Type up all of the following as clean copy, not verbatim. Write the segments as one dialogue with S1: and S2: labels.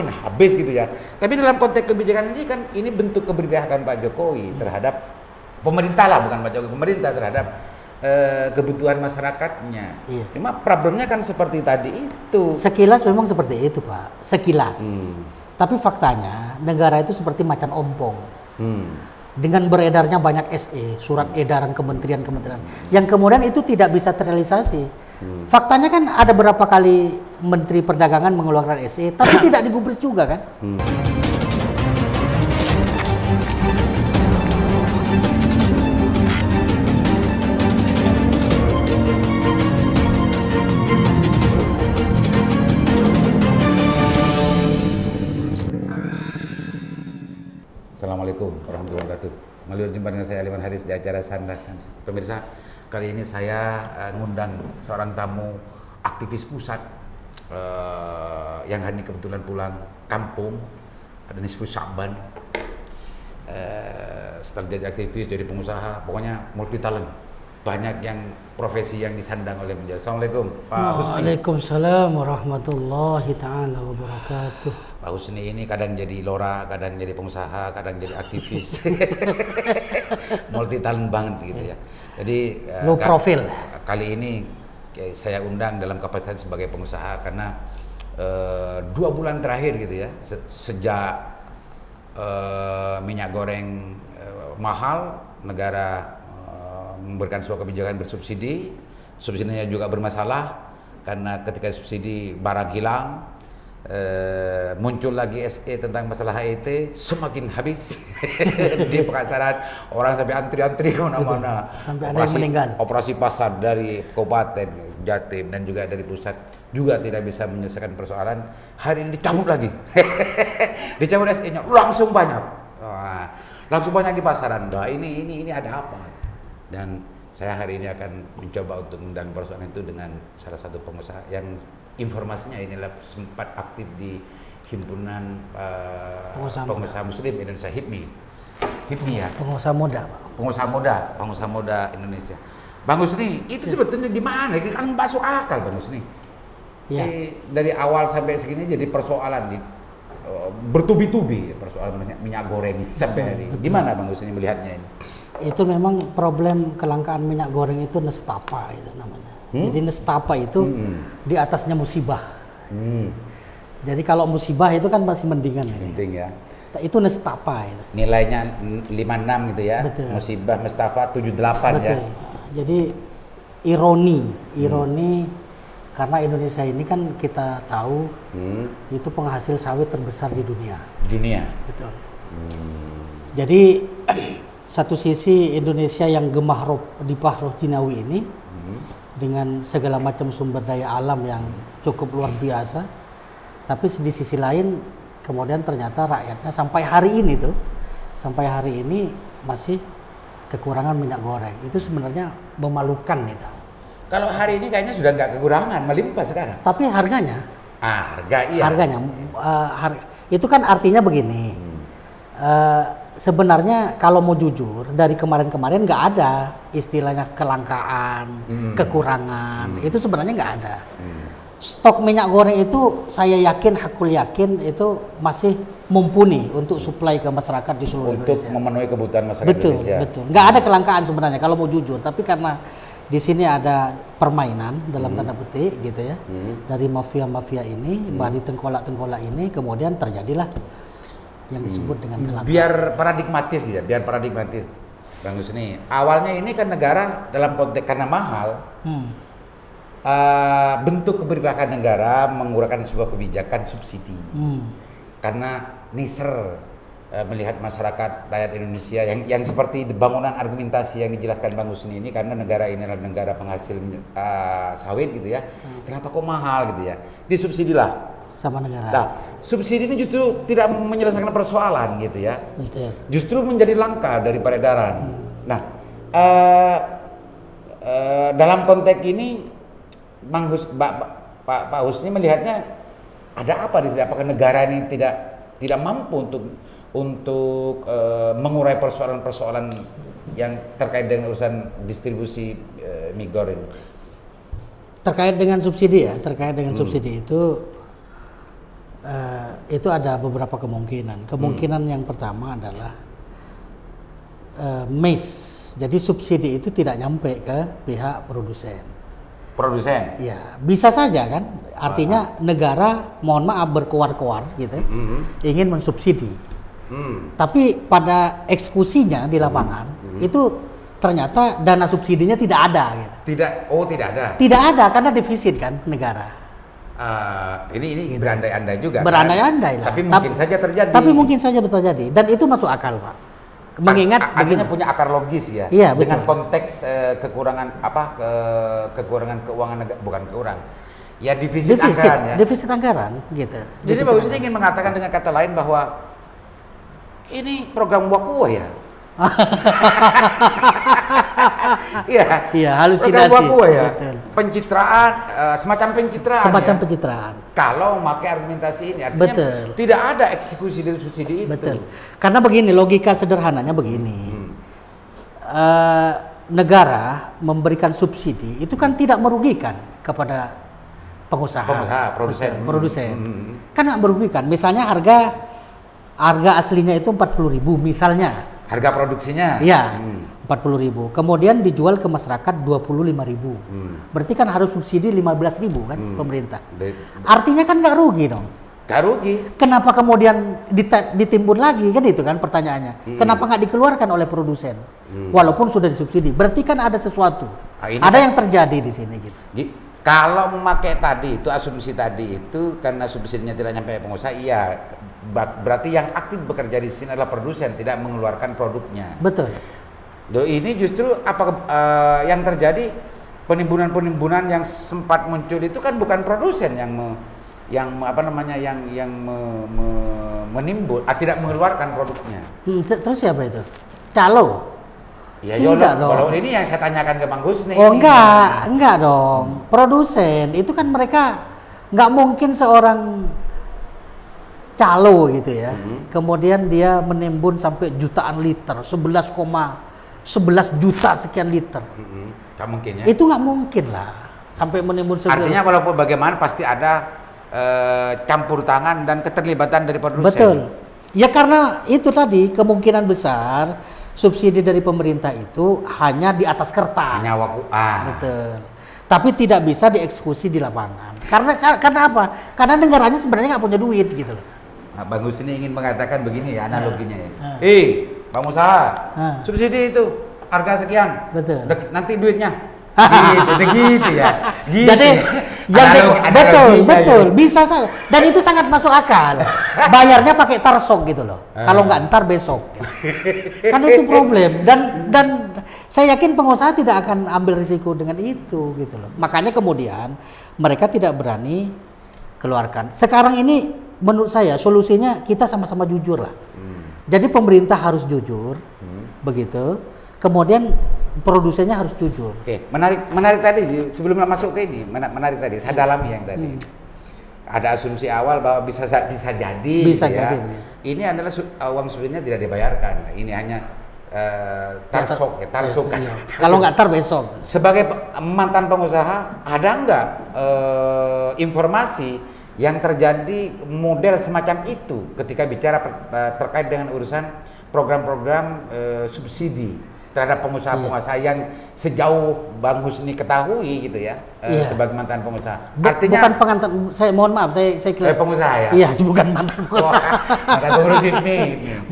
S1: habis gitu ya. Tapi dalam konteks kebijakan ini kan ini bentuk keberpihakan Pak Jokowi terhadap pemerintah lah, bukan Pak Jokowi, pemerintah terhadap kebutuhan masyarakatnya.
S2: Iya.
S1: Cuma problemnya kan seperti tadi itu.
S2: Sekilas memang seperti itu, Pak. Sekilas. Tapi faktanya negara itu seperti macan ompong. Dengan beredarnya banyak SE, surat edaran kementerian-kementerian, yang kemudian itu tidak bisa terrealisasi. Faktanya kan ada berapa kali Menteri Perdagangan mengeluarkan SE, tapi tidak digubris juga kan?
S1: Assalamualaikum warahmatullahi wabarakatuh. Melalui jumpa dengan saya Aliman Haris di acara Sandasan. Pemirsa, kali ini saya ngundang seorang tamu aktivis pusat yang hari ini kebetulan pulang kampung, ada Nisfu Sya'ban. Setelah jadi aktivis, jadi pengusaha, pokoknya multi talent. Banyak yang profesi yang disandang oleh beliau. Assalamualaikum Pak Husni.
S2: Waalaikumsalam warahmatullahi ta'ala wabarakatuh.
S1: Pak Husni ini kadang jadi lora, kadang jadi pengusaha, kadang jadi aktivis. Multi talent banget gitu ya. Jadi
S2: Low profile.
S1: Kali ini saya undang dalam kapasitas sebagai pengusaha karena 2 bulan terakhir gitu ya, sejak minyak goreng mahal, negara memberikan sebuah kebijakan bersubsidi, subsidinya juga bermasalah karena ketika subsidi barang hilang, muncul lagi SE tentang masalah HET, semakin habis di pasaran, orang sampai antri-antri kemana-mana.
S2: Sampai ada yang meninggal.
S1: Operasi pasar dari kabupaten Jatim dan juga dari pusat juga tidak bisa menyelesaikan persoalan. Hari ini dicabut lagi, dicabut SE-nya langsung banyak, langsung banyak di pasaran. Nah, ini ada apa? Dan saya hari ini akan mencoba untuk mendang persoalan itu dengan salah satu pengusaha yang informasinya inilah sempat aktif di himpunan pengusaha Muslim Indonesia, HIPMI ya.
S2: Pengusaha muda, Pak.
S1: Pengusaha muda Indonesia. Bang Husni, itu sebetulnya di mana? Ini kan masuk akal, Bang Husni.
S2: Ya.
S1: Dari awal sampai segini jadi persoalan bertubi-tubi persoalan minyak goreng sampai hari ini. Gimana Bang Husni melihatnya ini?
S2: Itu memang problem kelangkaan minyak goreng itu nestapa itu namanya. Jadi nestapa itu di atasnya musibah. Jadi kalau musibah itu kan masih mendingan.
S1: Penting ya.
S2: Itu nestapa itu.
S1: Nilainya 56 gitu ya.
S2: Betul.
S1: Musibah nestapa 78
S2: Betul.
S1: ya.
S2: Jadi ironi karena Indonesia ini kan kita tahu itu penghasil sawit terbesar di dunia. Betul. Jadi satu sisi Indonesia yang gemah dipah roh jinawi ini dengan segala macam sumber daya alam yang cukup luar biasa, tapi di sisi lain kemudian ternyata rakyatnya sampai hari ini masih kekurangan minyak goreng. Itu sebenarnya memalukan itu.
S1: Kalau hari ini kayaknya sudah nggak kekurangan, melimpah sekarang.
S2: Tapi harganya,
S1: harganya
S2: itu kan artinya begini. Sebenarnya kalau mau jujur dari kemarin-kemarin nggak ada istilahnya kelangkaan, kekurangan, itu sebenarnya nggak ada. Stok minyak goreng itu saya hakul yakin itu masih mumpuni untuk suplai ke masyarakat di seluruh Indonesia.
S1: Untuk memenuhi kebutuhan masyarakat Indonesia.
S2: Betul. Nggak ada kelangkaan sebenarnya kalau mau jujur, tapi karena di sini ada permainan dalam tanda petik gitu ya, dari mafia-mafia ini, dari tengkolak-tengkolak ini, kemudian terjadilah yang disebut dengan kelangkaan.
S1: Biar paradigmatis gitu ya, Bang Husni. Awalnya ini kan negara dalam konteks karena mahal, bentuk keberpihakan negara menggunakan sebuah kebijakan subsidi. Karena niser melihat masyarakat rakyat Indonesia yang seperti bangunan argumentasi yang dijelaskan Bang Husni ini, karena negara ini adalah negara penghasil sawit gitu ya. Kenapa kok mahal gitu ya? Disubsidilah
S2: Sama negara.
S1: Nah, subsidi ini justru tidak menyelesaikan persoalan gitu ya.
S2: Betul.
S1: Justru menjadi langka dari peredaran. Nah, dalam konteks ini Pak Husni melihatnya ada apa di sini? Apakah negara ini tidak mampu untuk mengurai persoalan-persoalan yang terkait dengan urusan distribusi minyak goreng?
S2: Terkait dengan subsidi ya, subsidi itu Itu ada beberapa kemungkinan. Kemungkinan yang pertama adalah miss. Jadi subsidi itu tidak nyampe ke pihak produsen.
S1: Produsen?
S2: Ya, bisa saja kan. Artinya negara, mohon maaf, berkoar-koar gitu, ingin mensubsidi. Tapi pada eksekusinya di lapangan itu ternyata dana subsidinya tidak ada gitu.
S1: Tidak ada.
S2: Tidak ada karena defisit kan negara.
S1: Ini berandai-andai juga.
S2: Berandai-andai
S1: kan?
S2: lah.
S1: Tapi mungkin saja terjadi.
S2: Tapi mungkin saja terjadi dan itu masuk akal, Pak. Mengingat
S1: artinya punya akar logis ya.
S2: Iya,
S1: dengan
S2: betul.
S1: konteks kekurangan kekurangan keuangan negara, bukan kurang. Ya defisit anggaran ya.
S2: Defisit anggaran gitu.
S1: Jadi Pak Husni ingin mengatakan dengan kata lain bahwa ini program Wakua ya. Iya,
S2: halusinasi.
S1: Program Wakua ya.
S2: Betul.
S1: Pencitraan, semacam pencitraan.
S2: Semacam
S1: ya?
S2: pencitraan.
S1: Kalau memakai argumentasi ini, artinya
S2: Betul.
S1: tidak ada eksekusi dari subsidi itu.
S2: Betul. Karena begini, logika sederhananya begini. Negara memberikan subsidi itu kan tidak merugikan kepada pengusaha, produsen. Kan nggak merugikan. Misalnya harga aslinya itu 40.000 misalnya.
S1: Harga produksinya?
S2: Iya, 40.000. Kemudian dijual ke masyarakat 25.000. Berarti kan harus subsidi 15.000 kan pemerintah. Artinya kan nggak rugi dong.
S1: Nggak rugi.
S2: Kenapa kemudian ditimbun lagi kan itu kan pertanyaannya. Kenapa nggak dikeluarkan oleh produsen? Walaupun sudah disubsidi. Berarti kan ada sesuatu. Ada yang terjadi di sini gitu.
S1: Kalau memakai tadi itu asumsi tadi itu karena subsidinya tidak nyampe pengusaha, iya. Berarti yang aktif bekerja di sini adalah produsen, tidak mengeluarkan produknya.
S2: Betul.
S1: Ini justru yang terjadi penimbunan yang sempat muncul itu kan bukan produsen menimbun, tidak mengeluarkan produknya.
S2: Terus siapa itu? Calo?
S1: Ya,
S2: tidak dong.
S1: Kalau ini yang saya tanyakan ke Bang Husni.
S2: Oh enggak dong. Produsen itu kan mereka nggak mungkin seorang calo gitu ya. Kemudian dia menimbun sampai jutaan liter, 11 juta sekian liter.
S1: Nggak mungkin ya.
S2: Itu nggak mungkin lah sampai menimbun segitu.
S1: Artinya walaupun bagaimana pasti ada campur tangan dan keterlibatan dari produsen.
S2: Betul. Ya karena itu tadi kemungkinan besar subsidi dari pemerintah itu hanya di atas kertas.
S1: Hanya
S2: Betul. Tapi tidak bisa dieksekusi di lapangan. Karena apa? Karena negaranya sebenarnya nggak punya duit gitu loh.
S1: Nah, Bang Husni ingin mengatakan begini ya analoginya ya. Bang usaha, subsidi itu harga sekian.
S2: Betul.
S1: Nanti duitnya. gitu ya. Gitu.
S2: Jadi betul, bisa saja. Dan itu sangat masuk akal. Bayarnya pakai tarsok gitu loh. Kalau nggak ntar besok. Kan itu problem. Dan saya yakin pengusaha tidak akan ambil risiko dengan itu gitu loh. Makanya kemudian mereka tidak berani keluarkan. Sekarang ini menurut saya solusinya kita sama-sama jujur lah. Jadi pemerintah harus jujur, begitu. Kemudian produsennya harus jujur.
S1: Oke, menarik tadi sebelum masuk ke ini, menarik tadi, saya dalami yang tadi. Ada asumsi awal bahwa bisa jadi.
S2: Bisa
S1: ya.
S2: jadi.
S1: Ini adalah uang subsidinya tidak dibayarkan. Ini hanya tarsok.
S2: Iya. Kalau nggak tar besok.
S1: Sebagai mantan pengusaha, ada nggak informasi yang terjadi model semacam itu ketika bicara terkait dengan urusan program-program subsidi terhadap pengusaha-pengusaha yang sejauh Bang Husni ketahui gitu ya, sebagai mantan pengusaha. Artinya
S2: bukan pengantar, saya mohon maaf, saya kira
S1: pengusaha ya.
S2: Iya, bukan mantan pengusaha.
S1: Mantan pengurus HIPMI.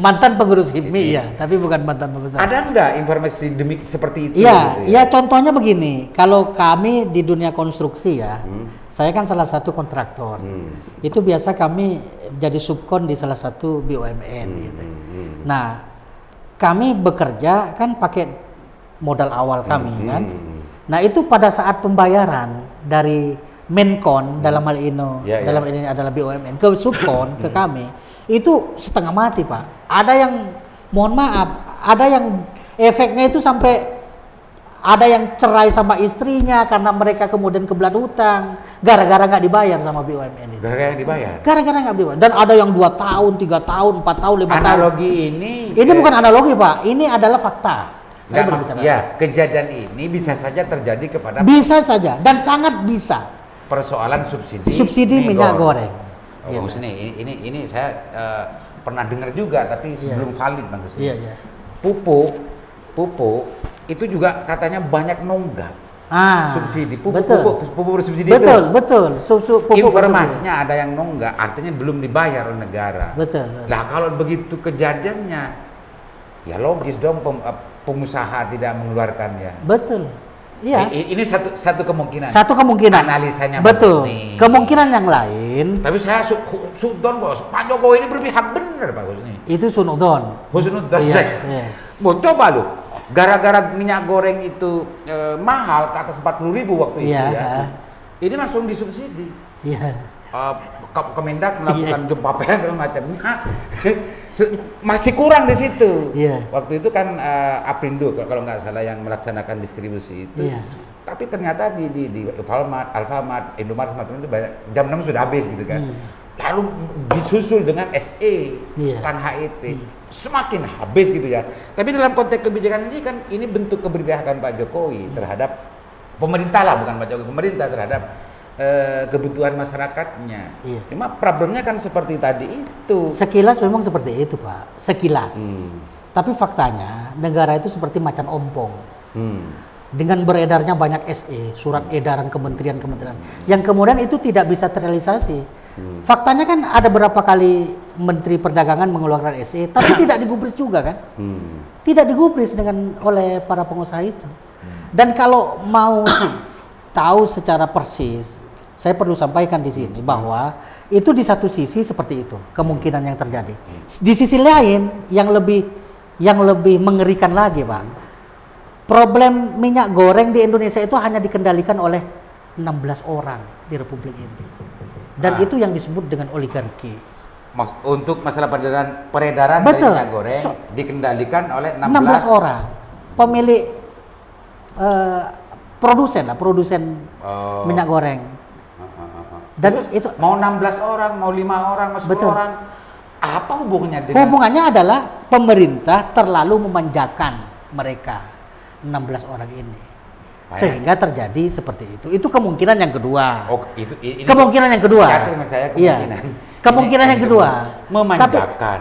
S2: Mantan pengurus HIPMI ya, tapi bukan mantan pengusaha.
S1: Ada enggak informasi seperti itu?
S2: Iya, gitu ya? Contohnya begini, kalau kami di dunia konstruksi ya, saya kan salah satu kontraktor. Itu biasa kami jadi subkon di salah satu BUMN gitu. Nah, kami bekerja kan pakai modal awal kami kan. Nah itu pada saat pembayaran dari Menkon dalam hal ini, dalam ini adalah BUMN ke subkon ke kami itu setengah mati Pak. Ada yang mohon maaf, ada yang efeknya itu sampai ada yang cerai sama istrinya karena mereka kemudian kebelat hutang gara-gara nggak dibayar sama BUMN itu.
S1: Gara-gara nggak dibayar.
S2: Gara-gara nggak dibayar. Dan ada yang 2 tahun, 3 tahun, 4 tahun, 5 tahun.
S1: Analogi ini
S2: bukan analogi Pak, ini adalah fakta. Saya berbicara.
S1: Ya, kejadian ini bisa saja terjadi kepada.
S2: Bisa saja dan sangat bisa.
S1: Persoalan subsidi
S2: minyak goreng.
S1: Oh, Bang Husni, ini saya pernah dengar juga tapi belum valid Bang Husni.
S2: Iya.
S1: Pupuk itu juga katanya banyak nunggak. Subsidi pupuk bersubsidi
S2: betul. Pupuk
S1: informasinya ada yang nunggak, artinya belum dibayar oleh negara.
S2: Betul.
S1: Nah kalau begitu kejadiannya, ya logis dong pengusaha tidak mengeluarkannya.
S2: Betul. Iya.
S1: Ini satu kemungkinan.
S2: Satu kemungkinan.
S1: Analisanya
S2: betul.
S1: Nih.
S2: Kemungkinan yang lain.
S1: Tapi saya sudon bos. Pak Jokowi ini berpihak benar Pak Husni.
S2: Itu sunudon.
S1: Sunudon.
S2: Iya.
S1: Mau coba lu. Gara-gara minyak goreng itu mahal ke atas 40.000 waktu itu ya. Ini langsung disubsidi.
S2: Iya.
S1: Kemendak melakukan jumpa pers dan macamnya. Masih kurang di situ.
S2: Iya.
S1: Waktu itu kan Aprindo kalau nggak salah yang melaksanakan distribusi itu. Iya. Tapi ternyata di Alfamart, Indomaret semacam itu banyak, jam 6 sudah habis gitu kan. Lalu disusul dengan SE, Tang HET. Semakin habis gitu ya. Tapi dalam konteks kebijakan ini kan ini bentuk keberpihakan Pak Jokowi terhadap pemerintah lah, bukan Pak Jokowi, pemerintah terhadap kebutuhan masyarakatnya. Iya. Cuma problemnya kan seperti tadi itu.
S2: Sekilas memang seperti itu Pak, sekilas. Tapi faktanya negara itu seperti macan ompong. Dengan beredarnya banyak SE, surat edaran kementerian-kementerian, yang kemudian itu tidak bisa terrealisasi. Faktanya kan ada berapa kali Menteri Perdagangan mengeluarkan SE, tapi tidak digubris juga kan? Tidak digubris oleh para pengusaha itu. Dan kalau mau tahu secara persis, saya perlu sampaikan di sini bahwa itu di satu sisi seperti itu kemungkinan yang terjadi. Di sisi lain yang lebih mengerikan lagi, Pak. Problem minyak goreng di Indonesia itu hanya dikendalikan oleh 16 orang di Republik ini. Dan itu yang disebut dengan oligarki.
S1: Untuk masalah peredaran dari minyak goreng dikendalikan oleh 16
S2: orang. Pemilik produsen minyak goreng. Dan itu
S1: mau 16 orang, mau 5 orang, mau 10 orang. Apa hubungannya dengan?
S2: Hubungannya adalah pemerintah terlalu memanjakan mereka 16 orang ini. Sehingga terjadi seperti itu. Itu kemungkinan yang kedua.
S1: Ini
S2: kemungkinan yang kedua.
S1: Saya kemungkinan.
S2: Kemungkinan yang kedua.
S1: Memanjakan.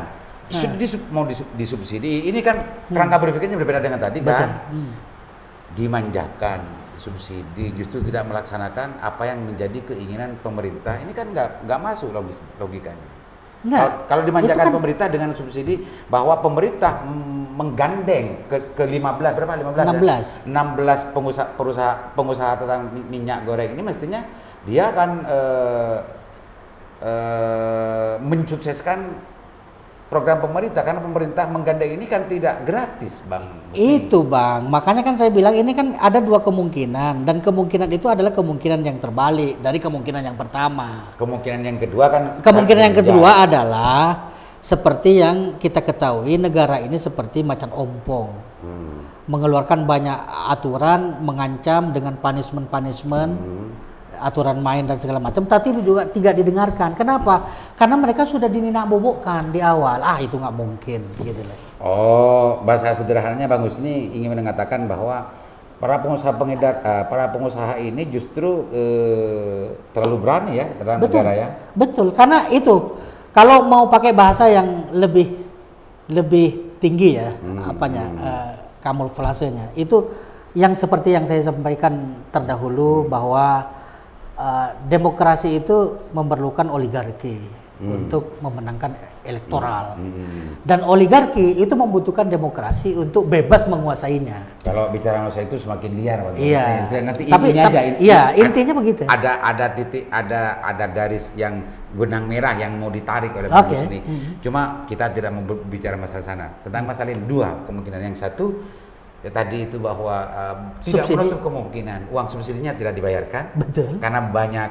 S1: Mau disubsidi. Ini kan kerangka berpikirnya berbeda dengan tadi kan. Dimanjakan, subsidi, justru tidak melaksanakan apa yang menjadi keinginan pemerintah. Ini kan nggak masuk logikanya. Kalau dimanjakan pemerintah dengan subsidi, bahwa pemerintah menggandeng ke 15 berapa 15 pengusaha tentang minyak goreng ini, mestinya dia akan mensukseskan program pemerintah, karena pemerintah menggandeng ini kan tidak gratis, Bang.
S2: Itu, Bang. Makanya kan saya bilang ini kan ada dua kemungkinan, dan kemungkinan itu adalah kemungkinan yang terbalik dari kemungkinan yang pertama.
S1: Kemungkinan yang kedua kan?
S2: Kemungkinan yang kedua adalah seperti yang kita ketahui, negara ini seperti macan ompong. Mengeluarkan banyak aturan, mengancam dengan punishment, aturan main dan segala macam, tapi juga tidak didengarkan. Kenapa? Karena mereka sudah dinindak bobokkan di awal. Itu nggak mungkin, gitu loh.
S1: Bahasa sederhananya Bang Husni ingin mengatakan bahwa para pengusaha ini justru terlalu berani ya dalam negara ya. Betul,
S2: karena itu kalau mau pakai bahasa yang lebih tinggi ya, kamuflasenya itu yang seperti yang saya sampaikan terdahulu, bahwa demokrasi itu memerlukan oligarki untuk memenangkan elektoral, dan oligarki itu membutuhkan demokrasi untuk bebas menguasainya.
S1: Kalau bicara menguasai itu semakin liar,
S2: iya.
S1: Nanti intinya
S2: begitu.
S1: Ada titik, ada garis yang benang merah yang mau ditarik oleh Bang Husni. Cuma kita tidak mau bicara masalah sana. Tentang masalah ini dua kemungkinan. Yang satu ya tadi itu bahwa tidak menutup kemungkinan uang subsidinya tidak dibayarkan.
S2: Betul.
S1: Karena banyak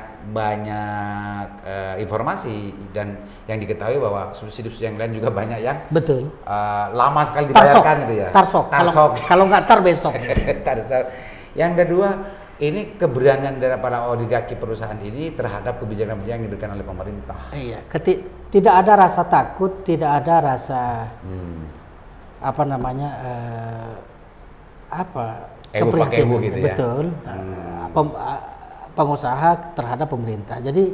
S1: informasi dan yang diketahui bahwa subsidi yang lain juga banyak yang lama sekali dibayarkan gitu ya.
S2: Tarsok. Kalau nggak besok.
S1: Tarsok. Yang kedua, ini keberanian dari para oligarki perusahaan ini terhadap kebijakan yang diberikan oleh pemerintah. Iya.
S2: Tidak ada rasa takut, tidak ada rasa
S1: keprihatinan
S2: gitu ya. Betul. Pengusaha terhadap pemerintah. Jadi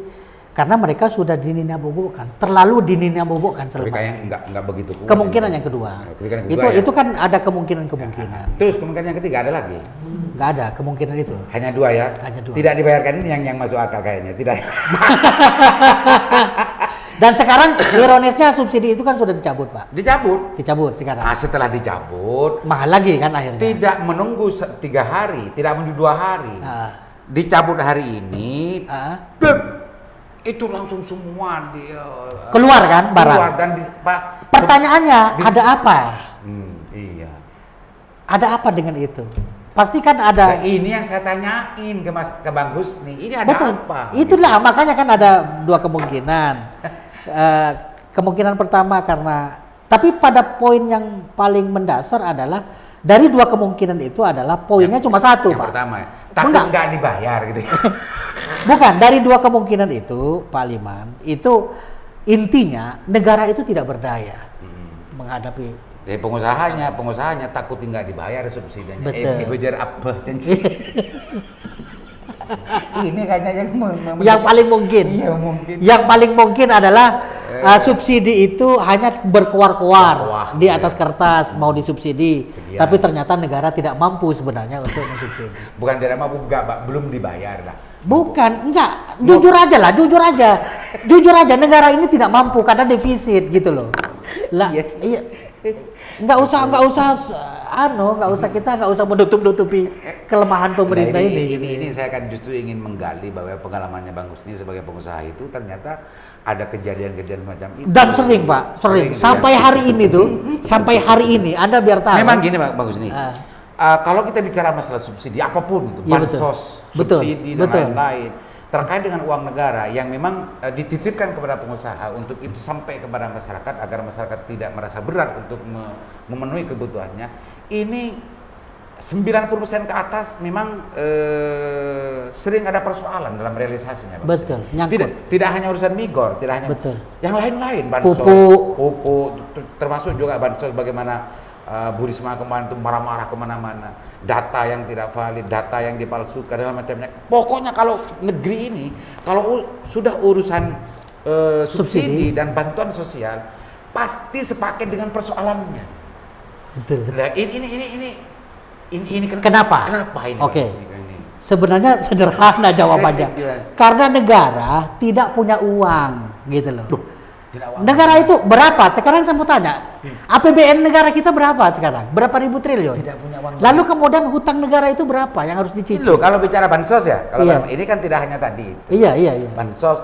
S2: Karena mereka sudah dinina-bobokkan, terlalu dinina-bobokkan.
S1: Tapi kayak nggak begitu kuat.
S2: Kemungkinan yang kedua. Itu kan ada kemungkinan.
S1: Terus kemungkinan yang ketiga ada lagi?
S2: Nggak ada kemungkinan itu.
S1: Hanya dua ya?
S2: Hanya dua.
S1: Tidak dibayarkan ini yang masuk akal kayaknya, tidak.
S2: Dan sekarang ironisnya subsidi itu kan sudah dicabut, Pak. Dicabut sekarang.
S1: Nah, setelah dicabut,
S2: mahal lagi kan akhirnya.
S1: Tidak menunggu 3 hari, tidak menunggu 2 hari. Dicabut hari ini, itu langsung semua
S2: keluar kan barang.
S1: Keluar dan
S2: pertanyaannya ada apa?
S1: Iya.
S2: Ada apa dengan itu? Pasti kan ada.
S1: Nah, ini yang saya tanyain ke Bang Husni. Ini ada apa?
S2: Itulah makanya kan ada dua kemungkinan. Kemungkinan pertama karena, tapi pada poin yang paling mendasar adalah dari dua kemungkinan itu adalah poinnya cuma satu,
S1: Pak. Yang pertama, takut nggak dibayar gitu.
S2: Bukan, dari dua kemungkinan itu, Pak Liman, itu intinya negara itu tidak berdaya menghadapi.
S1: Jadi pengusahanya takut nggak dibayar subsidinya.
S2: Betul.
S1: Bejar apa janji? Ini kayaknya
S2: yang paling mungkin.
S1: Iya, mungkin.
S2: Yang paling mungkin adalah subsidi itu hanya berkoar-koar di atas kertas mau disubsidi, tapi ternyata negara tidak mampu sebenarnya untuk mensubsidi.
S1: Bukan tidak mampu, belum dibayar lah.
S2: Bukan, enggak. Jujur aja negara ini tidak mampu karena defisit gitu loh. Lah, iya. Nggak usah kita menutupi kelemahan pemerintah
S1: ini saya kan justru ingin menggali bahwa pengalamannya Bang Husni sebagai pengusaha itu ternyata ada kejadian-kejadian semacam itu.
S2: Dan sering Pak, sampai hari ini Anda biar tahu.
S1: Memang gini Bang Husni. Kalau kita bicara masalah subsidi apapun itu, bansos, subsidi dan lain-lain terkait dengan uang negara yang memang dititipkan kepada pengusaha untuk itu sampai kepada masyarakat agar masyarakat tidak merasa berat untuk memenuhi kebutuhannya, ini 90% ke atas memang sering ada persoalan dalam realisasinya.
S2: Betul, nyangkut.
S1: Tidak hanya urusan migor, tidak hanya yang lain-lain, bansos, pupuk, termasuk juga bansos bagaimana Bu Risma kemarin itu marah-marah kemana-mana, data yang tidak valid, data yang dipalsukan dan macamnya. Pokoknya kalau negeri ini, kalau sudah urusan subsidi dan bantuan sosial, pasti sepaket dengan persoalannya.
S2: Betul.
S1: Nah, ini
S2: kenapa?
S1: Kenapa ini?
S2: Oke. Sebenarnya sederhana jawabannya. Karena negara tidak punya uang, gitu loh. Negara itu berapa? Sekarang saya mau tanya, APBN negara kita berapa sekarang? Berapa ribu triliun?
S1: Tidak punya uang.
S2: Lalu kemudian hutang negara itu berapa yang harus dicicil?
S1: Loh, kalau bicara bansos ya, kalau ini kan tidak hanya tadi.
S2: Iya.
S1: Bansos,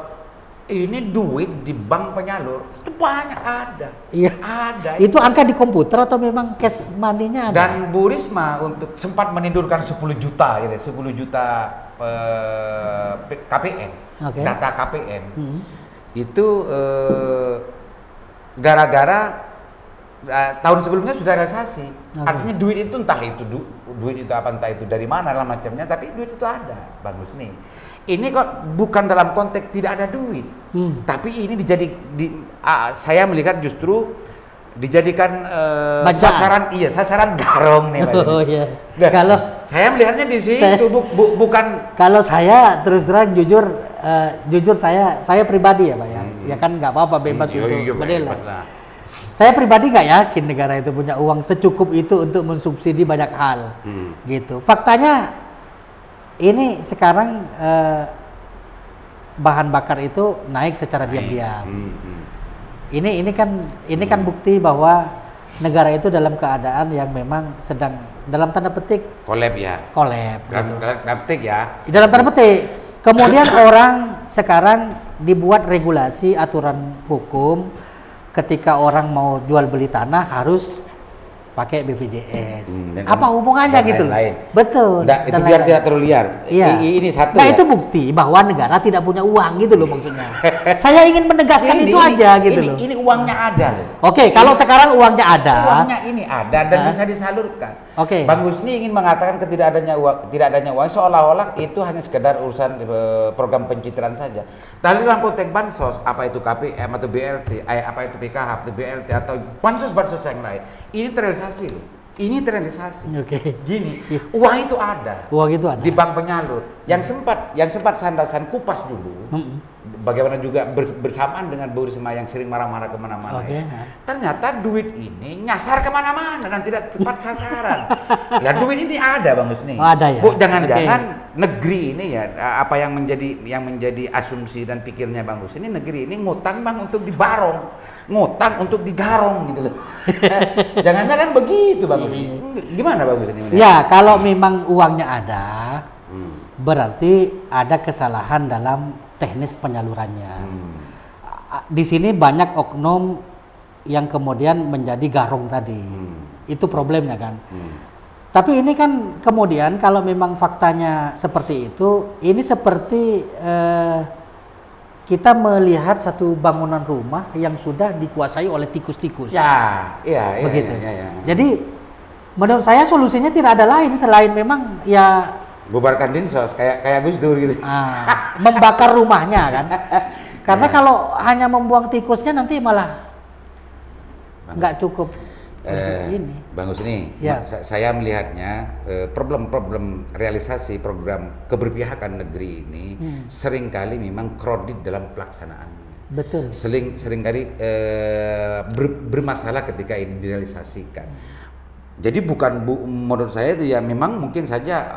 S1: ini duit di bank penyalur itu banyak ada.
S2: Iya.
S1: Ada.
S2: Itu angka di komputer atau memang cash money-nya ada?
S1: Dan Bu Risma untuk sempat menidurkan 10 juta, gitu, 10 juta KPM, data KPM. Itu gara-gara tahun sebelumnya sudah realisasi. Artinya duit itu entah itu duit itu apa, entah itu dari mana lah macamnya, tapi duit itu ada, Bang Husni. Ini kok bukan dalam konteks tidak ada duit, tapi ini saya melihat justru dijadikan sasaran garong nih, Pak.
S2: Oh iya.
S1: Nah, kalau saya melihatnya di situ bukan.
S2: Kalau saya terus terang jujur saya pribadi ya Pak ya. Ya kan nggak apa-apa bebas untuk menilai. Saya pribadi nggak yakin negara itu punya uang secukup itu untuk mensubsidi banyak hal. Gitu. Faktanya ini sekarang bahan bakar itu naik secara diam-diam. Ini kan bukti bahwa negara itu dalam keadaan yang memang sedang dalam tanda petik
S1: kolab ya. Dalam petik ya.
S2: Dalam tanda petik. Kemudian orang sekarang dibuat regulasi aturan hukum ketika orang mau jual beli tanah harus pakai BPJS. Apa hubungannya gitu? Betul.
S1: Itu biar tidak terlalu liar.
S2: Iya.
S1: Ini satu.
S2: Nah, itu bukti bahwa negara tidak punya uang gitu loh maksudnya. Saya ingin menegaskan itu aja gitu loh.
S1: Ini uangnya ada loh.
S2: Oke, kalau sekarang uangnya ada.
S1: Uangnya ini ada dan bisa disalurkan.
S2: Oke.
S1: Bang Husni ingin mengatakan tidak adanya uang seolah-olah itu hanya sekedar urusan program pencitraan saja. Tapi dalam konteks bansos, apa itu KPM atau BLT, apa itu PKH atau BLT atau bansos yang lain, ini terrealisasi loh. Ini terrealisasi.
S2: Oke.
S1: Gini, uang itu ada.
S2: Uang itu ada.
S1: Di bank penyalur. Yang sempat sandasan kupas dulu. bagaimana juga bersamaan dengan Bu Risma yang sering marah-marah kemana-mana. Ternyata duit ini nyasar kemana-mana dan tidak tepat sasaran. Nah, duit ini ada Bang Husni.
S2: Ada ya.
S1: Bu, jangan-jangan negeri ini ya, apa yang menjadi asumsi dan pikirnya Bang Husni, negeri ini ngutang Bang untuk dibarong, ngutang untuk digarong gitu loh. Jangan-jangan begitu Bang Husni. Gimana Bang Husni?
S2: Ya, kalau memang uangnya ada, berarti ada kesalahan dalam teknis penyalurannya. Di sini banyak oknum yang kemudian menjadi garong tadi. Itu problemnya kan. Tapi ini kan kemudian kalau memang faktanya seperti itu, ini seperti kita melihat satu bangunan rumah yang sudah dikuasai oleh tikus-tikus.
S1: Iya,
S2: begitu.
S1: Ya.
S2: Jadi menurut saya solusinya tidak ada lain selain memang ya
S1: bubarkan dinsos kayak Gus Dur gitu.
S2: Membakar rumahnya kan. Karena kalau hanya membuang tikusnya nanti malah nggak cukup ini.
S1: Bang Husni, saya melihatnya problem-problem realisasi program keberpihakan negeri ini seringkali memang kredit dalam pelaksanaan.
S2: Betul.
S1: Seringkali bermasalah ketika ini direalisasikan. Jadi menurut saya itu ya memang mungkin saja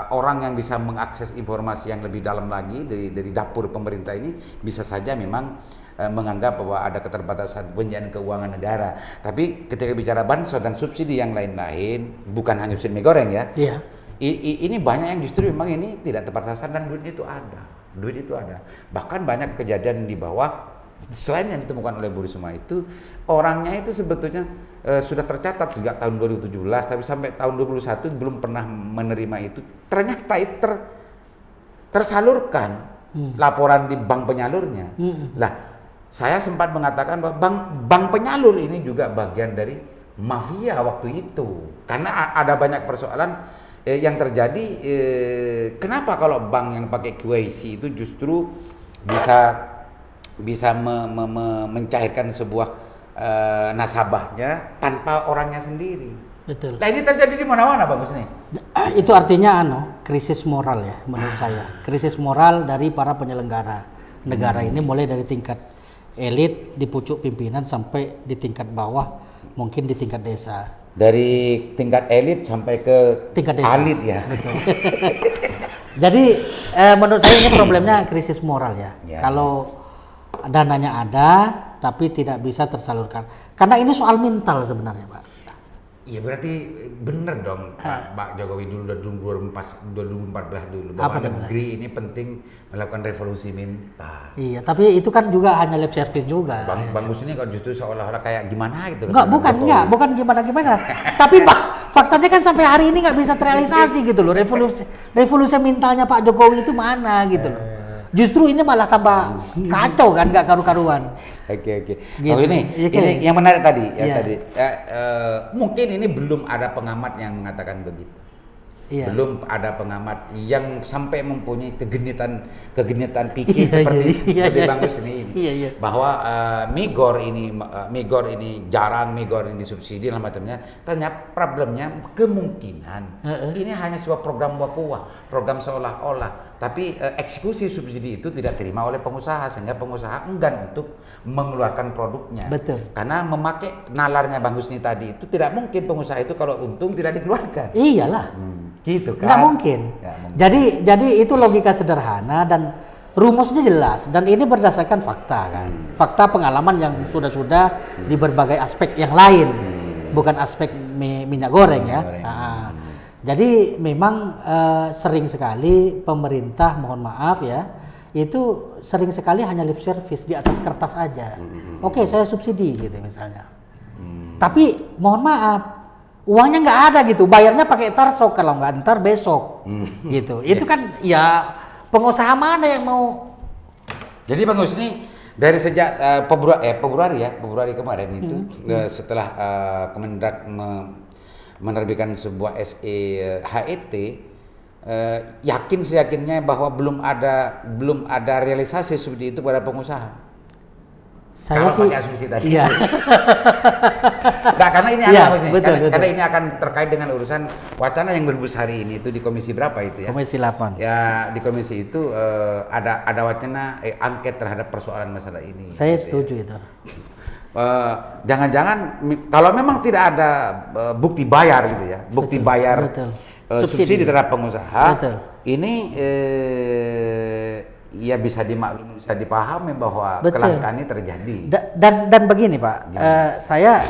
S1: orang yang bisa mengakses informasi yang lebih dalam lagi dari dapur pemerintah ini bisa saja memang menganggap bahwa ada keterbatasan penjagaan keuangan negara. Tapi ketika bicara bansos dan subsidi yang lain-lain, bukan hanya subsidi mie goreng ya.
S2: Iya.
S1: Ini banyak yang justru memang ini tidak tepat sasaran dan duit itu ada. Bahkan banyak kejadian di bawah. Selain yang ditemukan oleh Bu Risma itu, orangnya itu sebetulnya sudah tercatat sejak tahun 2017, tapi sampai tahun 2021 belum pernah menerima itu. Ternyata itu tersalurkan laporan di bank penyalurnya. Lah, saya sempat mengatakan bahwa bank penyalur ini juga bagian dari mafia waktu itu. Karena ada banyak persoalan yang terjadi. Kenapa kalau bank yang pakai QIC itu justru bisa mencairkan sebuah nasabahnya tanpa orangnya sendiri.
S2: Betul.
S1: Nah ini terjadi di mana-mana Bang Husni.
S2: Itu artinya krisis moral ya menurut saya. Krisis moral dari para penyelenggara negara ini mulai dari tingkat elit di pucuk pimpinan sampai di tingkat bawah, mungkin di tingkat desa.
S1: Dari tingkat elit sampai ke
S2: tingkat desa.
S1: Elit ya. Betul.
S2: Jadi menurut saya ini problemnya krisis moral ya. Kalau dananya ada tapi tidak bisa tersalurkan. Karena ini soal mental sebenarnya, Pak.
S1: Iya berarti bener dong Pak Jokowi dulu 2014 dulu bahwa negeri ini penting melakukan revolusi mental.
S2: Iya, tapi itu kan juga hanya lip service juga.
S1: Bang Gus ini kok justru seolah-olah kayak gimana gitu.
S2: Bukan gimana. Tapi Pak, faktanya kan sampai hari ini nggak bisa terrealisasi gitu loh. Revolusi mentalnya Pak Jokowi itu mana gitu loh. Justru ini malah tambah kacau kan, nggak karu-karuan.
S1: Oke.
S2: Gitu.
S1: Oh ini yang menarik tadi, mungkin ini belum ada pengamat yang mengatakan begitu. Iya. Belum ada pengamat yang sampai mempunyai kegenitan pikir seperti Bang Husni ini. Iya. Bahwa migor ini jarang, migor ini disubsidi dan macamnya. Ternyata problemnya kemungkinan ini hanya sebuah program wakuah, program seolah-olah. Tapi eksekusi subsidi itu tidak terima oleh pengusaha sehingga pengusaha enggan untuk mengeluarkan produknya. Betul. Karena memakai nalarnya Bang Husni tadi itu tidak mungkin pengusaha itu kalau untung tidak dikeluarkan.
S2: Iyalah.
S1: Gitu kan?
S2: Nggak mungkin. Jadi itu logika sederhana dan rumusnya jelas dan ini berdasarkan fakta kan. Fakta pengalaman yang sudah di berbagai aspek yang lain, bukan aspek minyak goreng ya. Jadi memang sering sekali pemerintah, mohon maaf ya, itu sering sekali hanya lip service di atas kertas aja. Oke, saya subsidi gitu misalnya. Tapi mohon maaf, uangnya nggak ada gitu, bayarnya pakai tarsok, kalau nggak ntar besok gitu. Itu kan ya pengusaha mana yang mau.
S1: Jadi Bang Husni dari sejak Februari kemarin itu setelah Kemendak menerbitkan sebuah SE HET, yakin seyakinnya bahwa belum ada realisasi subsidi itu pada pengusaha.
S2: Saya
S1: kalau
S2: sih,
S1: pakai asumsi tadi.
S2: iya.
S1: Nah, karena ini
S2: Iya,
S1: betul,
S2: betul.
S1: karena ini akan terkait dengan urusan wacana yang berbus hari ini itu di komisi berapa itu ya?
S2: Komisi 8.
S1: Ya di komisi itu ada wacana angket terhadap persoalan masalah ini.
S2: Saya
S1: gitu
S2: setuju
S1: ya.
S2: itu.
S1: Jangan-jangan kalau memang tidak ada bukti bayar gitu ya, bukti
S2: Betul,
S1: bayar
S2: betul.
S1: subsidi terhadap pengusaha,
S2: Betul.
S1: ini ya bisa dimaklumi, bisa dipahami bahwa
S2: Betul.
S1: kelangkaan ini terjadi.
S2: Dan begini Pak, saya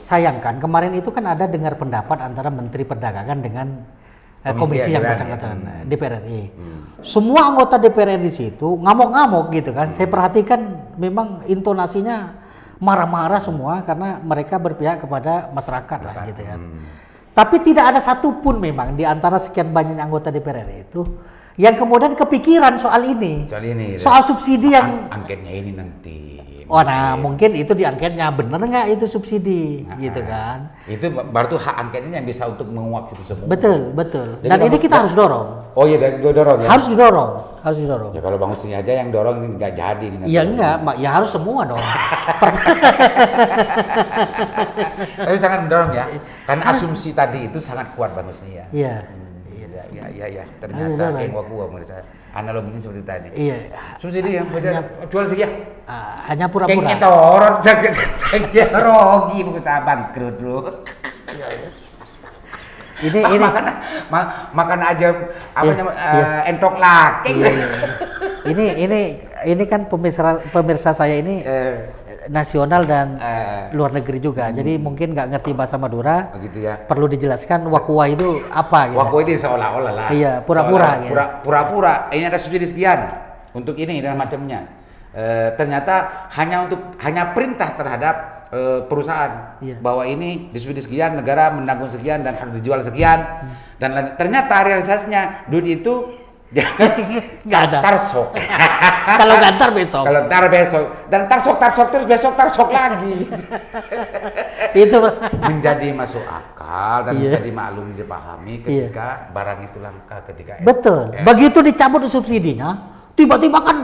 S2: sayangkan kemarin itu kan ada dengar pendapat antara Menteri Perdagangan dengan komisi yang bersangkutan DPR RI. Semua anggota DPR RI di situ ngamuk-ngamuk gitu kan. Saya perhatikan memang intonasinya marah-marah semua karena mereka berpihak kepada masyarakat lah gitu kan. Tapi tidak ada satupun memang di antara sekian banyak anggota DPR RI itu yang kemudian kepikiran soal ini. Soal subsidi yang
S1: angketnya ini nanti.
S2: Oh nah mungkin itu diangketnya bener nggak itu subsidi gitu kan?
S1: Itu baru tuh hak angketnya yang bisa untuk menguap itu semua.
S2: Betul betul.
S1: Jadi
S2: Dan ini kita harus dorong.
S1: Oh iya dorong ya.
S2: Harus didorong.
S1: Ya kalau Bang Husni aja yang dorong ini nggak jadi.
S2: Iya enggak, ya harus semua dong.
S1: Tapi sangat mendorong ya, karena asumsi tadi itu sangat kuat Bang Husni ya.
S2: Iya.
S1: Iya. Ternyata yang gua menurut analoginya seperti tadi.
S2: Iya.
S1: Subsidi yang jual sekian.
S2: Hanya pura-pura.
S1: Kayak orang kayak rogi pengusaha bangkrut bro.
S2: Ini
S1: makan aja apa namanya entok laki.
S2: Ini kan pemirsa saya ini nasional dan luar negeri juga. Jadi mungkin nggak ngerti bahasa Madura.
S1: Gitu ya.
S2: Perlu dijelaskan wakuwa itu apa gitu.
S1: Wakuwa itu seolah-olah lah.
S2: Iya, pura-pura gitu.
S1: Pura-pura ini ada subsidi sekian untuk ini dan macamnya. Ternyata hanya perintah terhadap perusahaan bahwa ini disubsidi sekian, negara menanggung sekian dan harus dijual sekian dan ternyata realisasinya duit itu
S2: nggak ada.
S1: Tarsok.
S2: Kalau nggak ntar besok.
S1: Kalau ntar besok dan tarsok terus besok tarsok lagi.
S2: Itu
S1: menjadi masuk akal dan bisa dimaklumi dipahami ketika barang itu langka ketika
S2: betul. Begitu dicabut subsidinya, tiba-tiba kan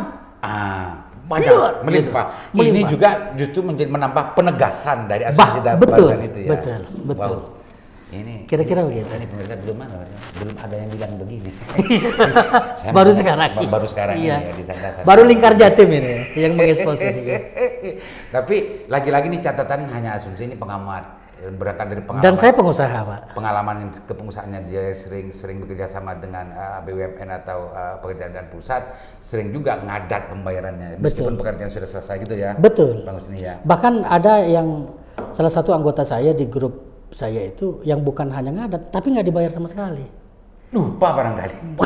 S1: banyak melimpah. Ini juga justru menambah penegasan dari asumsi
S2: betul,
S1: itu ya.
S2: Betul.
S1: Wow. Ini
S2: kira-kira begitu.
S1: Ini pemirsa belum ada yang bilang begini.
S2: Baru sekarang.
S1: Iya. Ini di sana.
S2: Baru Lingkar Jatim ini yang mengekspos ini.
S1: Tapi lagi-lagi ini catatan hanya asumsi, ini pengamat. Berangkat dari pengalaman.
S2: Dan saya pengusaha, Pak.
S1: Pengalaman kepengusahaannya dia sering bekerja sama dengan BUMN atau pekerjaan pusat, sering juga ngadat pembayarannya meskipun pekerjaan sudah selesai gitu ya.
S2: Betul.
S1: Bang Husni ya.
S2: Bahkan ada yang salah satu anggota saya di grup saya itu yang bukan hanya ngadat tapi nggak dibayar sama sekali.
S1: Lupa barangkali.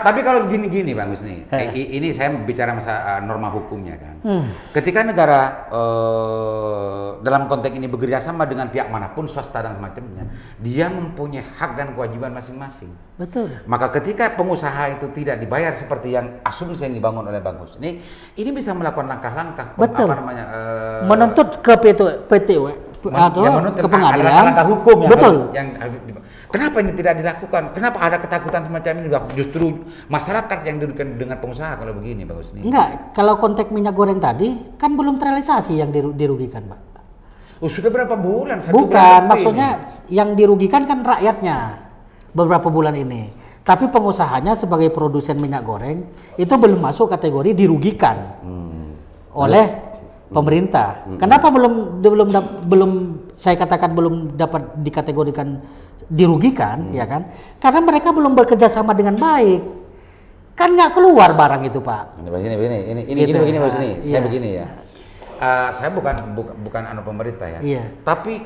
S1: Tapi kalau gini Bang Husni, ini saya bicara masalah norma hukumnya kan. Ketika negara dalam konteks ini bekerja sama dengan pihak manapun, swasta dan semacamnya, dia mempunyai hak dan kewajiban masing-masing.
S2: Betul.
S1: Maka ketika pengusaha itu tidak dibayar seperti yang asumsi yang dibangun oleh Bang Husni, ini bisa melakukan langkah-langkah
S2: menuntut ke PTW atau ke pengadilan.
S1: Langkah hukum yang
S2: betul.
S1: Kenapa ini tidak dilakukan? Kenapa ada ketakutan semacam ini? Justru masyarakat yang dirugikan dengan pengusaha kalau begini, Bang Husni.
S2: Enggak, kalau konteks minyak goreng tadi kan belum terrealisasi yang dirugikan, Pak.
S1: Sudah berapa bulan?
S2: Bukan, maksudnya yang dirugikan kan rakyatnya beberapa bulan ini. Tapi pengusahanya sebagai produsen minyak goreng itu belum masuk kategori dirugikan oleh pemerintah. Kenapa belum saya katakan belum dapat dikategorikan dirugikan, ya kan? Karena mereka belum bekerja sama dengan baik. Kan nggak keluar barang itu, Pak.
S1: Begini Mas ini. Saya begini ya. Saya bukan anu pemerintah ya.
S2: Iya.
S1: Tapi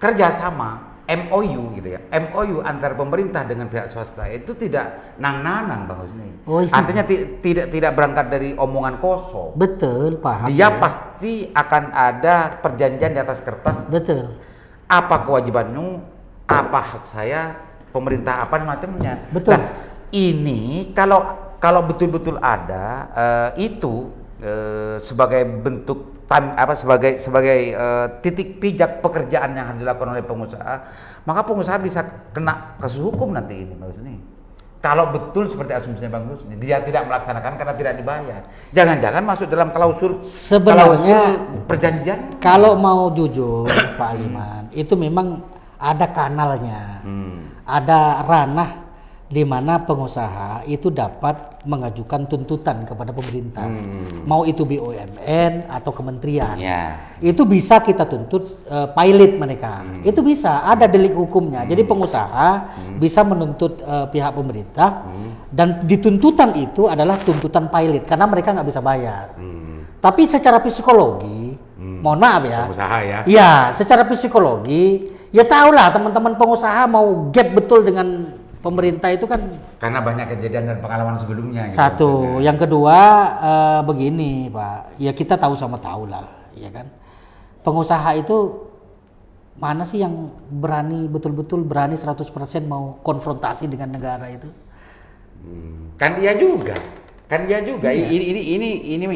S1: kerjasama MOU gitu ya. MOU antar pemerintah dengan pihak swasta itu tidak nang-nanang Bang Husni.
S2: Oh, iya.
S1: Artinya tidak berangkat dari omongan kosong.
S2: Betul, paham.
S1: Dia pasti akan ada perjanjian di atas kertas.
S2: Betul.
S1: Apa kewajibanmu, apa hak saya, pemerintah apa macamnya.
S2: Betul.
S1: Nah, ini kalau betul-betul ada itu sebagai bentuk sebagai titik pijak pekerjaan yang harus dilakukan oleh pengusaha, maka pengusaha bisa kena kasus hukum nanti ini, Mas ini. kalau betul seperti asumsinya Bang Husni, dia tidak melaksanakan karena tidak dibayar. Jangan-jangan masuk dalam klausul
S2: sebenarnya
S1: perjanjian.
S2: Kalau mau jujur Pak Aliman, itu memang ada kanalnya. Ada ranah di mana pengusaha itu dapat mengajukan tuntutan kepada pemerintah, mau itu BUMN atau kementerian, itu bisa kita tuntut pilot mereka, itu bisa ada delik hukumnya. Jadi pengusaha bisa menuntut pihak pemerintah, dan di tuntutan itu adalah tuntutan pilot karena mereka nggak bisa bayar. Tapi secara psikologi, mohon maaf ya,
S1: pengusaha
S2: ya secara psikologi ya tahulah teman-teman pengusaha mau gap betul dengan pemerintah itu kan
S1: karena banyak kejadian dan pengalaman sebelumnya.
S2: Satu, yang kedua begini Pak, ya kita tahu sama tahu lah, ya kan. Pengusaha itu mana sih yang berani betul-betul berani 100% mau konfrontasi dengan negara itu?
S1: Kan dia juga. Iya. Ini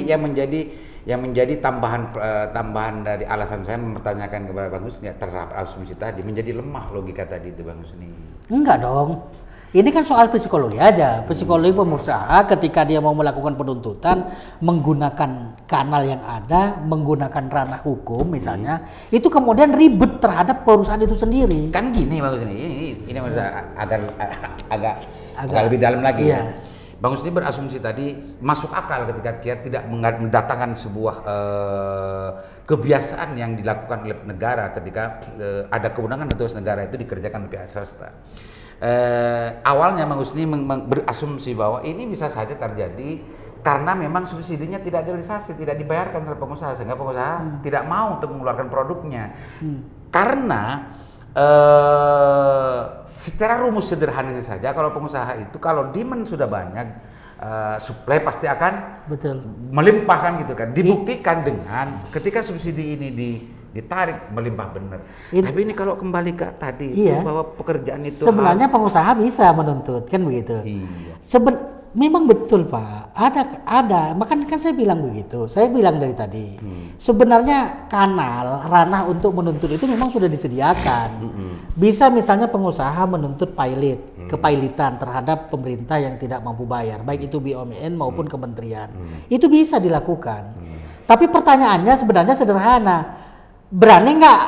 S1: yang menjadi tambahan dari alasan saya mempertanyakan kepada Bang Husni terhadap asumsi tadi, menjadi lemah logika tadi itu Bang Husni.
S2: Enggak dong. Ini kan soal psikologi aja. Psikologi pengusaha ketika dia mau melakukan penuntutan menggunakan kanal yang ada, menggunakan ranah hukum misalnya, itu kemudian ribet terhadap perusahaan itu sendiri.
S1: Kan gini Bang Husni, ini agak lebih dalam lagi ya. Bang Husni berasumsi tadi masuk akal ketika dia tidak mendatangkan sebuah kebiasaan yang dilakukan oleh negara ketika ada kewenangan tugas negara itu dikerjakan oleh pihak swasta. Awalnya Bang Husni berasumsi bahwa ini bisa saja terjadi karena memang subsidinya tidak direalisasi, tidak dibayarkan oleh pengusaha, sehingga pengusaha tidak mau untuk mengeluarkan produknya. Karena secara rumus sederhananya saja, kalau pengusaha itu kalau demand sudah banyak, supply pasti akan melimpahkan gitu kan. Dibuktikan dengan ketika subsidi ini ditarik melimpah benar. Tapi ini kalau kembali ke tadi itu bahwa pekerjaan itu
S2: sebenarnya pengusaha bisa menuntut kan begitu. Memang betul Pak, ada, makanya kan saya bilang begitu. Saya bilang dari tadi, sebenarnya kanal ranah untuk menuntut itu memang sudah disediakan. Bisa misalnya pengusaha menuntut kepailitan terhadap pemerintah yang tidak mampu bayar, baik itu BUMN maupun kementerian. Itu bisa dilakukan. Tapi pertanyaannya sebenarnya sederhana, berani nggak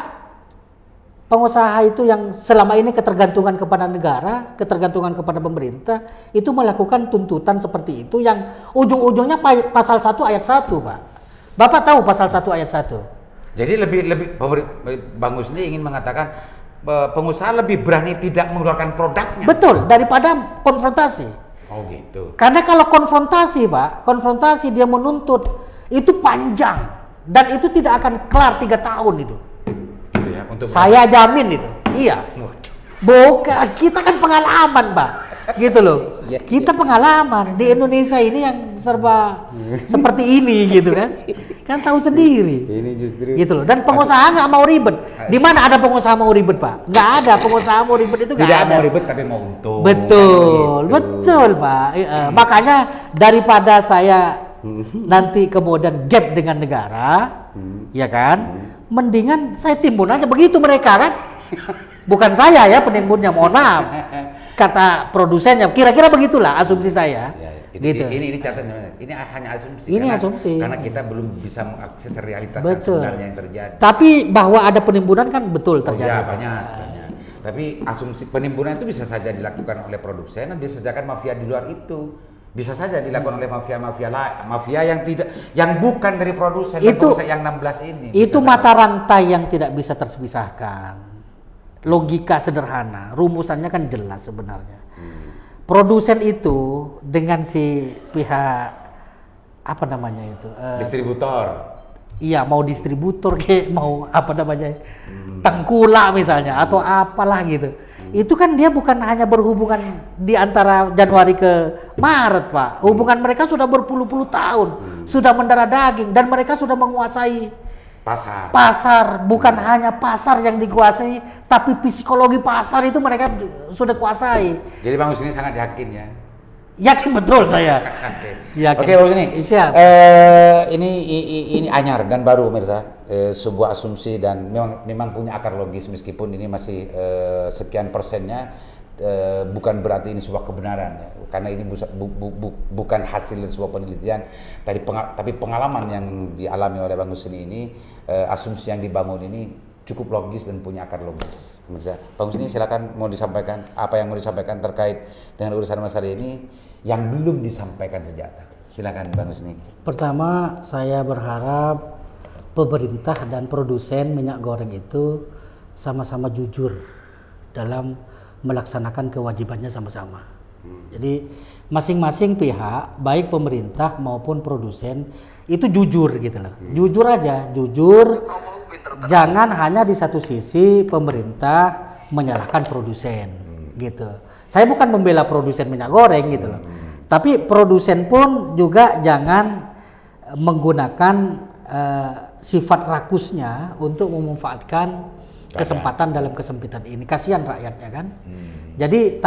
S2: pengusaha itu yang selama ini ketergantungan kepada negara, ketergantungan kepada pemerintah, itu melakukan tuntutan seperti itu yang ujung-ujungnya pasal 1 ayat 1, Pak. Bapak tahu pasal 1 ayat 1?
S1: Jadi lebih Bang Husni ingin mengatakan pengusaha lebih berani tidak mengeluarkan produknya.
S2: Betul, daripada konfrontasi.
S1: Oh gitu.
S2: Karena kalau konfrontasi, Pak, dia menuntut itu panjang dan itu tidak akan kelar 3 tahun itu. Saya jamin itu, iya. Bukan, kita kan pengalaman Pak, gitu loh. Kita pengalaman di Indonesia ini yang serba seperti ini gitu kan, tahu sendiri.
S1: Ini justru.
S2: Gitu loh. Dan pengusaha nggak mau ribet. Di mana ada pengusaha mau ribet Pak? Nggak ada pengusaha mau ribet itu nggak ada.
S1: Tidak mau ribet tapi mau untung.
S2: Betul Pak. Makanya daripada saya nanti kemudian gap dengan negara, ya kan? Mendingan saya timbun aja begitu mereka kan, bukan saya ya penimbunnya, mohon maaf, kata produsennya, kira-kira begitulah asumsi saya. Gitu.
S1: Ini catatan, ini hanya asumsi.
S2: Ini asumsi.
S1: Karena kita belum bisa mengakses realitas yang sebenarnya yang terjadi.
S2: Tapi bahwa ada penimbunan kan betul terjadi.
S1: Ya, banyak. Tapi asumsi penimbunan itu bisa saja dilakukan oleh produsen dan bisa saja kan mafia di luar itu. Bisa saja dilakukan oleh mafia yang bukan dari produsen
S2: itu,
S1: yang 16 ini.
S2: Itu mata rantai yang tidak bisa terpisahkan. Logika sederhana, rumusannya kan jelas sebenarnya. Produsen itu dengan si pihak apa namanya itu?
S1: Distributor.
S2: Iya, mau distributor kayak mau apa namanya? Tengkulak misalnya atau apalah gitu. Itu kan dia bukan hanya berhubungan di antara Januari ke Maret, Pak. Hubungan mereka sudah berpuluh-puluh tahun, sudah mendarah daging dan mereka sudah menguasai pasar. Bukan hanya pasar yang dikuasai, tapi psikologi pasar itu mereka sudah kuasai. Jadi
S1: Bang Husni sangat yakin ya?
S2: Yakin betul saya.
S1: Oke, Bang Husni.
S2: Siap.
S1: Ini anyar dan baru pemirsa. Sebuah asumsi dan memang punya akar logis meskipun ini masih sekian persennya bukan berarti ini sebuah kebenaran ya. Karena ini bukan hasil sebuah penelitian, tapi pengalaman yang dialami oleh Bang Husni ini, asumsi yang dibangun ini cukup logis dan punya akar logis. Pemirsa, Bang Husni silakan mau disampaikan apa yang mau disampaikan terkait dengan urusan masalah ini yang belum disampaikan sejak tadi. Silakan Bang Husni.
S2: Pertama, saya berharap pemerintah dan produsen minyak goreng itu sama-sama jujur dalam melaksanakan kewajibannya sama-sama. Jadi masing-masing pihak, baik pemerintah maupun produsen itu jujur gitu loh. Jujur aja, jujur. Jangan hanya di satu sisi pemerintah menyalahkan produsen gitu. Saya bukan membela produsen minyak goreng gitu loh. Tapi produsen pun juga jangan menggunakan sifat rakusnya untuk memanfaatkan kesempatan dalam kesempitan ini. Kasihan rakyatnya kan. Jadi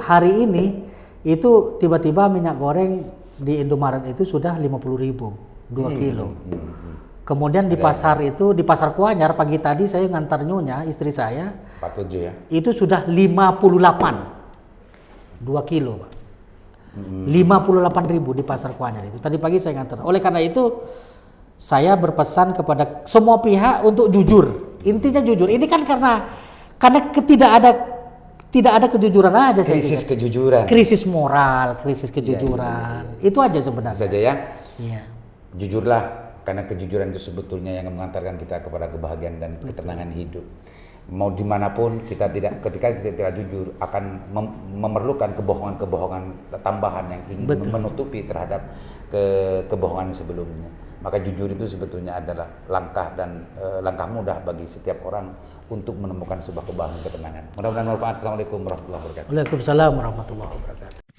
S2: hari ini itu tiba-tiba minyak goreng di Indomaret itu sudah 50.000 2 kilo. Kemudian di pasar Kuanyar pagi tadi saya ngantar nyonya istri saya
S1: 47 ya.
S2: Itu sudah 58 2 kilo Pak. 58.000 di pasar Kuanyar itu. Tadi pagi saya ngantar. Oleh karena itu saya berpesan kepada semua pihak untuk jujur. Intinya jujur. Ini kan karena tidak ada kejujuran aja.
S1: Krisis kejujuran.
S2: Krisis moral, krisis kejujuran. Itu aja sebenarnya.
S1: Saja ya.
S2: Iya.
S1: Jujurlah, karena kejujuran itu sebetulnya yang mengantarkan kita kepada kebahagiaan dan ketenangan hidup. Mau dimanapun ketika kita tidak jujur akan memerlukan kebohongan tambahan yang ingin menutupi terhadap kebohongan sebelumnya. Maka jujur itu sebetulnya adalah langkah mudah bagi setiap orang untuk menemukan sebuah kebahagiaan ketenangan. Mudah-mudahan bermanfaat. Assalamualaikum warahmatullahi wabarakatuh.
S2: Waalaikumsalam warahmatullahi wabarakatuh.